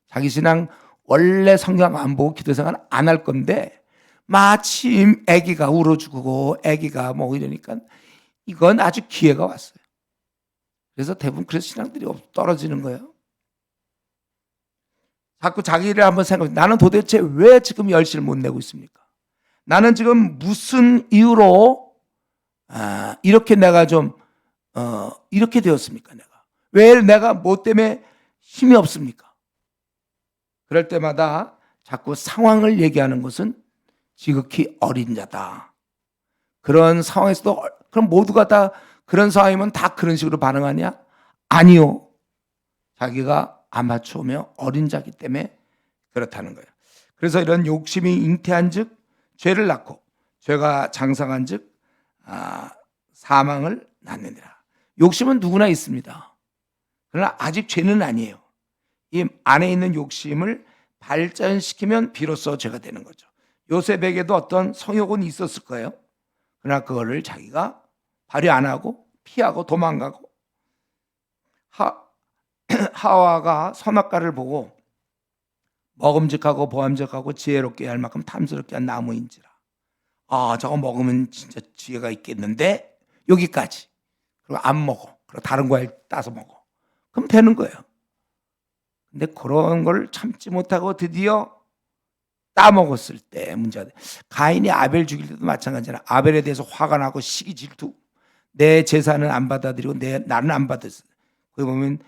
자기 신앙 원래 성경 안 보고 기도생활 안 할 건데 마침 아기가 울어 죽고 아기가 이러니까 이건 아주 기회가 왔어요. 그래서 대부분 그래서 신앙들이 떨어지는 거예요. 자꾸 자기를 한번 생각해. 나는 도대체 왜 지금 열심을 못 내고 있습니까? 나는 지금 무슨 이유로 이렇게 내가 이렇게 되었습니까? 왜 내가 뭐 때문에 힘이 없습니까? 그럴 때마다 자꾸 상황을 얘기하는 것은 지극히 어린 자다. 그런 상황에서도 그럼 모두가 다 그런 상황이면 다 그런 식으로 반응하냐? 아니요. 자기가 아마추어며 어린 자기 때문에 그렇다는 거예요. 그래서 이런 욕심이 잉태한 즉 죄를 낳고 죄가 장성한 즉 사망을 낳느니라. 욕심은 누구나 있습니다. 그러나 아직 죄는 아니에요. 이 안에 있는 욕심을 발전시키면 비로소 죄가 되는 거죠. 요셉에게도 어떤 성욕은 있었을 거예요. 그러나 그거를 자기가 발휘 안 하고 피하고 도망가고, 하와가 선악과를 보고 먹음직하고 보암직하고 지혜롭게 할 만큼 탐스럽게 한 나무인지라. 저거 먹으면 진짜 지혜가 있겠는데 여기까지. 그리고 안 먹어. 그리고 다른 과일 따서 먹어. 그럼 되는 거예요. 근데 그런 걸 참지 못하고 드디어 따먹었을 때 문제가 돼. 가인이 아벨 죽일 때도 마찬가지잖아. 아벨에 대해서 화가 나고 시기 질투. 내 제사는 안 받아들이고 나는 안 받았어. 거기 보면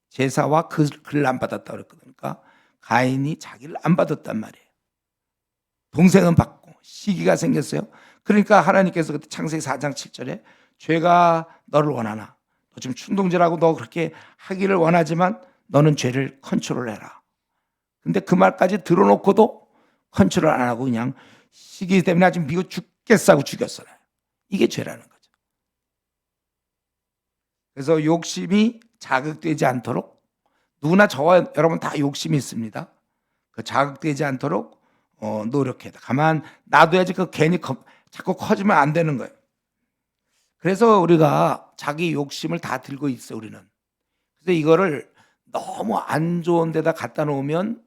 제사와 그를 안 받았다 그랬거든. 그러니까 가인이 자기를 안 받았단 말이에요. 동생은 받고 시기가 생겼어요. 그러니까 하나님께서 그때 창세기 4장 7절에 죄가 너를 원하나, 너 지금 충동질하고 너 그렇게 하기를 원하지만 너는 죄를 컨트롤해라. 근데 그 말까지 들어놓고도 컨트롤 안 하고 그냥 시기 때문에 아주 미워 죽겠어 하고 죽였어요. 이게 죄라는 거죠. 그래서 욕심이 자극되지 않도록, 누구나 저와 여러분 다 욕심이 있습니다. 그 자극되지 않도록 노력해야 돼. 가만 놔둬야지 괜히 자꾸 커지면 안 되는 거예요. 그래서 우리가 자기 욕심을 다 들고 있어요, 우리는. 그래서 이거를 너무 안 좋은 데다 갖다 놓으면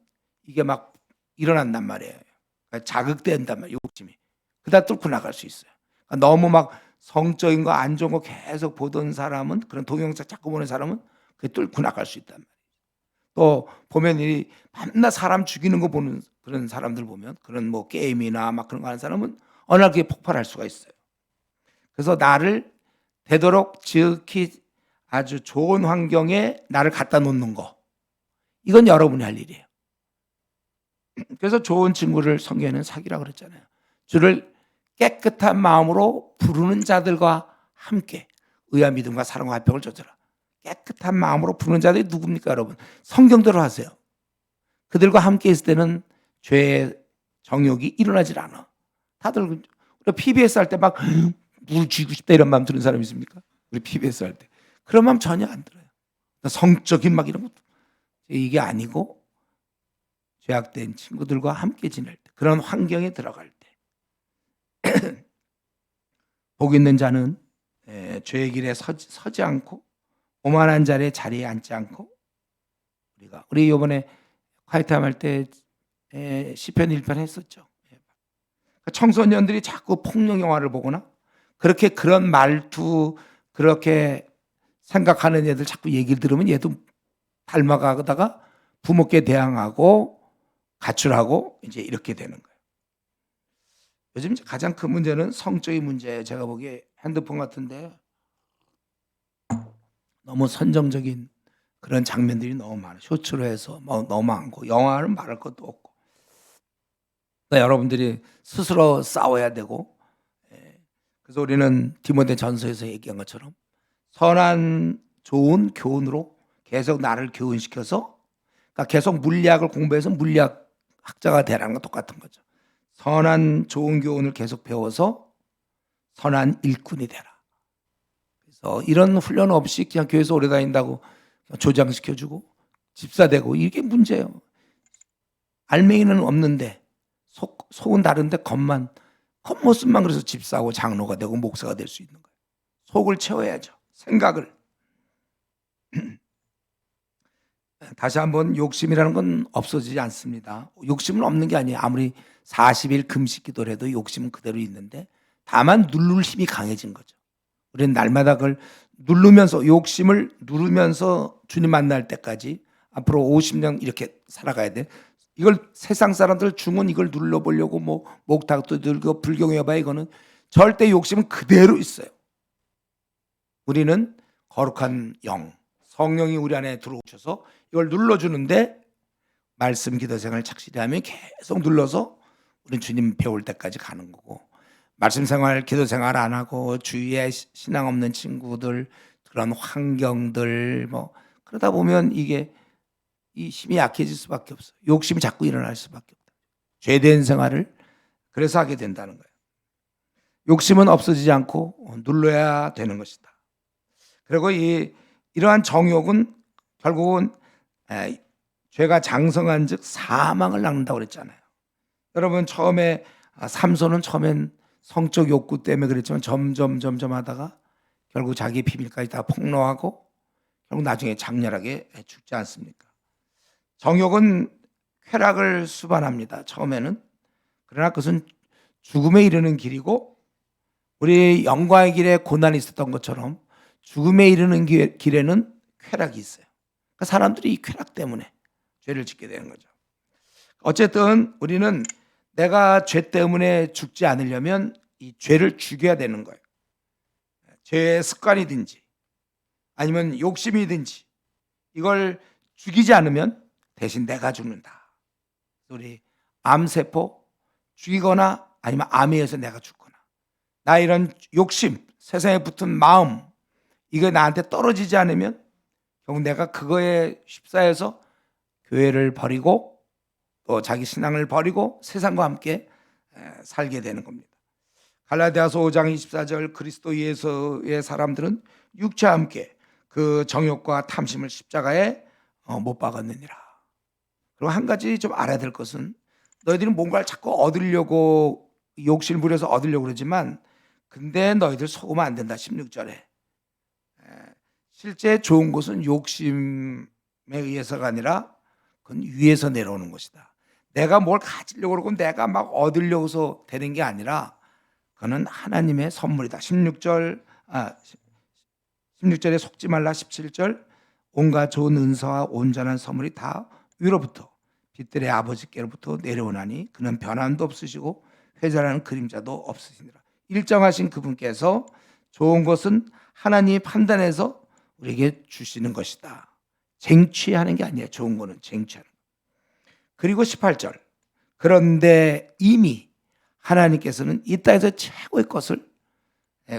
이게 막 일어난단 말이에요. 그러니까 자극된단 말이에요, 욕심이. 그다 뚫고 나갈 수 있어요. 그러니까 너무 막 성적인 거 안 좋은 거 계속 보던 사람은, 그런 동영상 자꾸 보는 사람은 그게 뚫고 나갈 수 있단 말이에요. 또 보면 이 밤낮 사람 죽이는 거 보는 그런 사람들 보면, 그런 게임이나 막 그런 거 하는 사람은 어느 날 그게 폭발할 수가 있어요. 그래서 나를 되도록 지극히 아주 좋은 환경에 나를 갖다 놓는 거, 이건 여러분이 할 일이에요. 그래서 좋은 친구를 성경에는 사귀라고 그랬잖아요. 주를 깨끗한 마음으로 부르는 자들과 함께 의와 믿음과 사랑과 화평을 쫓으라. 깨끗한 마음으로 부르는 자들이 누굽니까, 여러분? 성경대로 하세요. 그들과 함께 있을 때는 죄의 정욕이 일어나질 않아. 다들 우리 PBS 할 때 막 물 쥐고 싶다 이런 마음 드는 사람 있습니까? 우리 PBS 할 때 그런 마음 전혀 안 들어요. 성적인 막 이런 것도 이게 아니고, 죄악된 친구들과 함께 지낼 때, 그런 환경에 들어갈 때 복 있는 자는 죄의 길에 서지 않고 오만한 자리에 앉지 않고, 우리 이번에 화이트함 할 때 시편 1편 했었죠. 청소년들이 자꾸 폭력 영화를 보거나 그렇게 그런 말투, 그렇게 생각하는 애들 자꾸 얘기를 들으면 얘도 닮아가다가 부모께 대항하고 가출하고 이제 이렇게 되는 거예요. 요즘 가장 큰 문제는 성적인 문제예요. 제가 보기에 핸드폰 같은데 너무 선정적인 그런 장면들이 너무 많아요. 쇼츠로 해서 뭐 너무 많고, 영화는 말할 것도 없고. 그러니까 여러분들이 스스로 싸워야 되고, 그래서 우리는 디모데 전서에서 얘기한 것처럼 선한 좋은 교훈으로 계속 나를 교훈시켜서, 그러니까 계속 물리학을 공부해서 물리학 학자가 되라는 건 똑같은 거죠. 선한 좋은 교훈을 계속 배워서 선한 일꾼이 되라. 그래서 이런 훈련 없이 그냥 교회에서 오래 다닌다고 조장시켜주고 집사 되고, 이게 문제예요. 알맹이는 없는데 속은 다른데 겉모습만 그래서 집사하고 장로가 되고 목사가 될 수 있는 거예요. 속을 채워야죠. 생각을. 다시 한번, 욕심이라는 건 없어지지 않습니다. 욕심은 없는 게 아니에요. 아무리 40일 금식 기도를 해도 욕심은 그대로 있는데, 다만 누를 힘이 강해진 거죠. 우리는 날마다 그걸 누르면서, 욕심을 누르면서 주님 만날 때까지 앞으로 50년 이렇게 살아가야 돼. 이걸 세상 사람들 중은 이걸 눌러보려고 뭐 목탁도 들고 불경해봐, 이거는 절대 욕심은 그대로 있어요. 우리는 거룩한 영, 성령이 우리 안에 들어오셔서 이걸 눌러주는데, 말씀 기도 생활을 착실히 하면 계속 눌러서 우리는 주님 배울 때까지 가는 거고, 말씀 생활, 기도 생활 안 하고 주위에 신앙 없는 친구들, 그런 환경들 뭐 그러다 보면 이게 이 힘이 약해질 수밖에 없어요. 욕심이 자꾸 일어날 수밖에 없다. 죄된 생활을 그래서 하게 된다는 거예요. 욕심은 없어지지 않고 눌러야 되는 것이다. 그리고 이러한 정욕은 결국은 죄가 장성한 즉 사망을 낳는다고 그랬잖아요. 여러분, 처음에 삼손은 처음엔 성적 욕구 때문에 그랬지만 점점 하다가 결국 자기 비밀까지 다 폭로하고 결국 나중에 장렬하게 죽지 않습니까? 정욕은 쾌락을 수반합니다. 처음에는. 그러나 그것은 죽음에 이르는 길이고, 우리 영광의 길에 고난이 있었던 것처럼 죽음에 이르는 길에는 쾌락이 있어요. 그러니까 사람들이 이 쾌락 때문에 죄를 짓게 되는 거죠. 어쨌든 우리는 내가 죄 때문에 죽지 않으려면 이 죄를 죽여야 되는 거예요. 죄의 습관이든지 아니면 욕심이든지 이걸 죽이지 않으면 대신 내가 죽는다. 우리 암세포 죽이거나 아니면 암에 의해서 내가 죽거나, 나 이런 욕심, 세상에 붙은 마음, 이거 나한테 떨어지지 않으면 결국 내가 그거에 휩싸여서 교회를 버리고 또 자기 신앙을 버리고 세상과 함께 살게 되는 겁니다. 갈라디아서 5장 24절, 그리스도 예수의 사람들은 육체와 함께 그 정욕과 탐심을 십자가에 못 박았느니라. 그리고 한 가지 좀 알아야 될 것은, 너희들은 뭔가를 자꾸 얻으려고 욕심을 부려서 얻으려고 그러지만 근데 너희들 속으면 안 된다. 16절에 실제 좋은 것은 욕심에 의해서가 아니라 그건 위에서 내려오는 것이다. 내가 뭘 가지려고 그러고 내가 막 얻으려고 해서 되는 게 아니라 그거는 하나님의 선물이다. 16절에 속지 말라. 17절, 온갖 좋은 은사와 온전한 선물이 다 위로부터 빛들의 아버지께로부터 내려오나니 그는 변함도 없으시고 회자라는 그림자도 없으시니라. 일정하신 그분께서 좋은 것은 하나님이 판단해서 우리에게 주시는 것이다. 쟁취하는 게 아니에요. 좋은 거는 쟁취하는 거. 그리고 18절. 그런데 이미 하나님께서는 이 땅에서 최고의 것을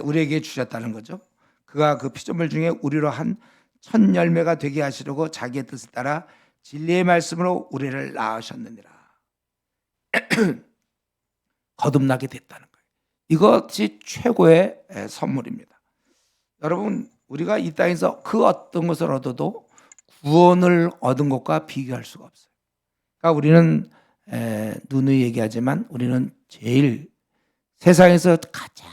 우리에게 주셨다는 거죠. 그가 그 피조물 중에 우리로 한 첫 열매가 되게 하시려고 자기의 뜻을 따라 진리의 말씀으로 우리를 낳으셨느니라. 거듭나게 됐다는 거예요. 이것이 최고의 선물입니다. 여러분, 우리가 이 땅에서 그 어떤 것을 얻어도 구원을 얻은 것과 비교할 수가 없어요. 그러니까 우리는 누누이 얘기하지만 우리는 제일 세상에서 가장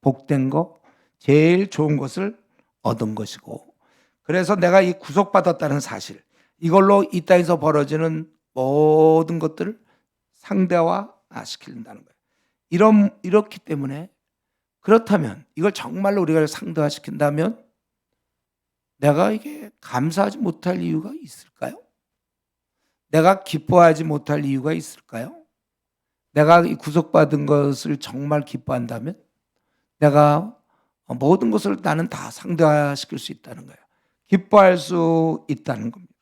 복된 거, 제일 좋은 것을 얻은 것이고, 그래서 내가 이 구속받았다는 사실, 이걸로 이 땅에서 벌어지는 모든 것들을 상대화시킨다는 거예요. 이렇기 때문에, 그렇다면 이걸 정말로 우리가 상대화시킨다면 내가 이게 감사하지 못할 이유가 있을까요? 내가 기뻐하지 못할 이유가 있을까요? 내가 이 구속받은 것을 정말 기뻐한다면 내가 모든 것을 나는 다 상대화시킬 수 있다는 거예요. 기뻐할 수 있다는 겁니다.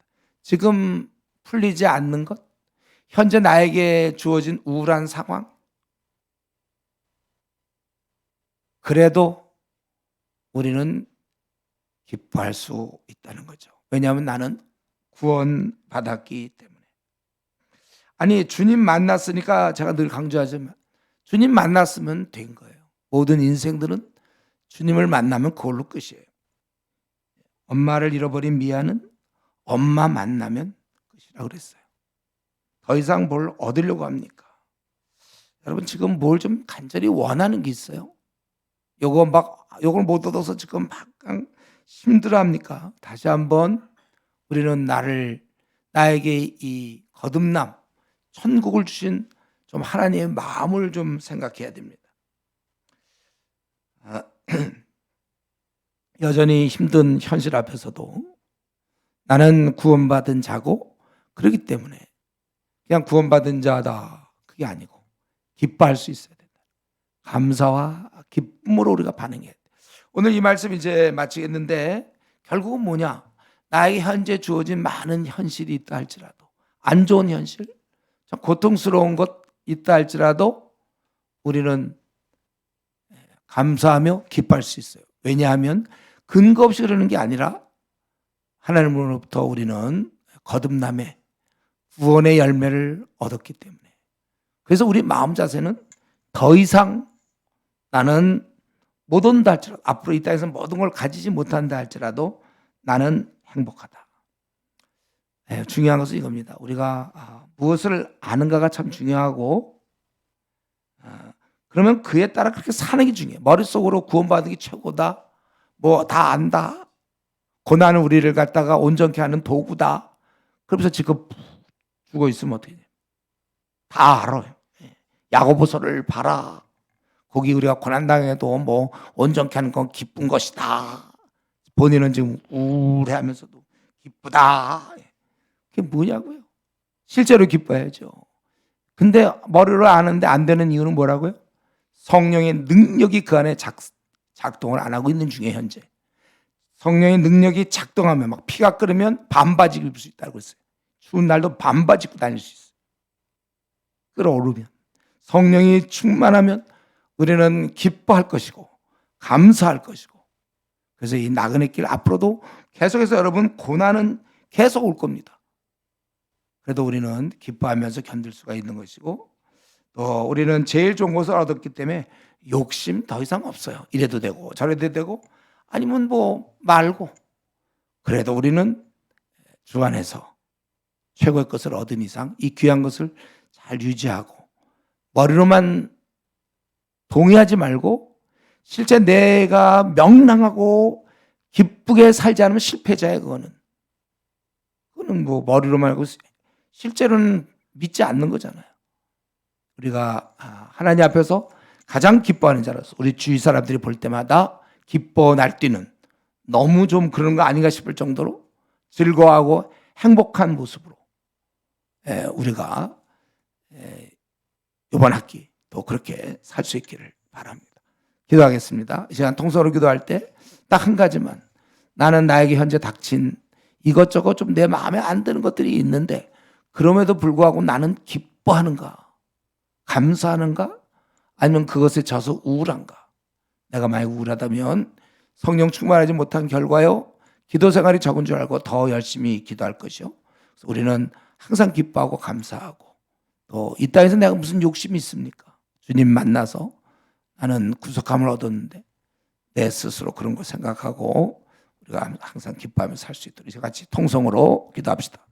지금 풀리지 않는 것, 현재 나에게 주어진 우울한 상황, 그래도 우리는 기뻐할 수 있다는 거죠. 왜냐하면 나는 구원받았기 때문에. 아니, 주님 만났으니까 제가 늘 강조하지만 주님 만났으면 된 거예요. 모든 인생들은 주님을 만나면 그걸로 끝이에요. 엄마를 잃어버린 미아는 엄마 만나면 끝이라고 그랬어요. 더 이상 뭘 얻으려고 합니까? 여러분, 지금 뭘 좀 간절히 원하는 게 있어요? 요걸 못 얻어서 지금 막 힘들어합니까? 다시 한번 우리는 나에게 이 거듭남, 천국을 주신 좀 하나님의 마음을 좀 생각해야 됩니다. 여전히 힘든 현실 앞에서도 나는 구원받은 자고, 그렇기 때문에 그냥 구원받은 자다, 그게 아니고 기뻐할 수 있어야 된다. 감사와 기쁨으로 우리가 반응해야 돼. 오늘 이 말씀 이제 마치겠는데, 결국은 뭐냐? 나에게 현재 주어진 많은 현실이 있다 할지라도, 안 좋은 현실, 고통스러운 것 있다 할지라도 우리는 감사하며 기뻐할 수 있어요. 왜냐하면 근거 없이 그러는 게 아니라 하나님으로부터 우리는 거듭남의 구원의 열매를 얻었기 때문에. 그래서 우리 마음 자세는 더 이상 나는 못 온다 할지라도, 앞으로 이 땅에서 모든 걸 가지지 못한다 할지라도 나는 행복하다. 중요한 것은 이겁니다. 우리가 무엇을 아는가가 참 중요하고, 그러면 그에 따라 그렇게 사는 게 중요해요. 머릿속으로 구원받은 게 최고다, 뭐 다 안다, 고난은 우리를 갖다가 온전케 하는 도구다, 그러면서 지금 죽어 있으면 어떻게 돼요? 다 알아요. 야고보서를 봐라. 거기 우리가 고난당해도 뭐 온전케 하는 건 기쁜 것이다. 본인은 지금 우울해하면서도 기쁘다. 그게 뭐냐고요? 실제로 기뻐야죠. 근데 머리로 아는데 안 되는 이유는 뭐라고요? 성령의 능력이 그 안에 작동을 안 하고 있는 중에, 현재 성령의 능력이 작동하면 막 피가 끓으면 반바지 입을 수 있다고 했어요. 추운 날도 반바지 입고 다닐 수 있어요. 끓어오르면, 성령이 충만하면 우리는 기뻐할 것이고 감사할 것이고. 그래서 이 나그네 길 앞으로도 계속해서 여러분 고난은 계속 올 겁니다. 그래도 우리는 기뻐하면서 견딜 수가 있는 것이고, 또 우리는 제일 좋은 것을 얻었기 때문에 욕심 더 이상 없어요. 이래도 되고 저래도 되고, 아니면 뭐 말고, 그래도 우리는 주 안에서 최고의 것을 얻은 이상 이 귀한 것을 잘 유지하고, 머리로만 동의하지 말고 실제 내가 명랑하고 기쁘게 살지 않으면 실패자예요. 그거는 뭐 머리로만 하고 실제로는 믿지 않는 거잖아요. 우리가 하나님 앞에서 가장 기뻐하는 자로서 우리 주위 사람들이 볼 때마다 기뻐 날뛰는, 너무 좀 그런 거 아닌가 싶을 정도로 즐거워하고 행복한 모습으로 우리가 이번 학기 또 그렇게 살 수 있기를 바랍니다. 기도하겠습니다. 이 시간 통성으로 기도할 때 딱 한 가지만, 나는 나에게 현재 닥친 이것저것 좀 내 마음에 안 드는 것들이 있는데 그럼에도 불구하고 나는 기뻐하는가? 감사하는가? 아니면 그것에 져서 우울한가? 내가 만약 우울하다면 성령 충만하지 못한 결과요. 기도 생활이 적은 줄 알고 더 열심히 기도할 것이요. 그래서 우리는 항상 기뻐하고 감사하고 또 이 땅에서 내가 무슨 욕심이 있습니까? 주님 만나서 나는 구속함을 얻었는데 내 스스로 그런 걸 생각하고 우리가 항상 기뻐하며 살 수 있도록 이제 같이 통성으로 기도합시다.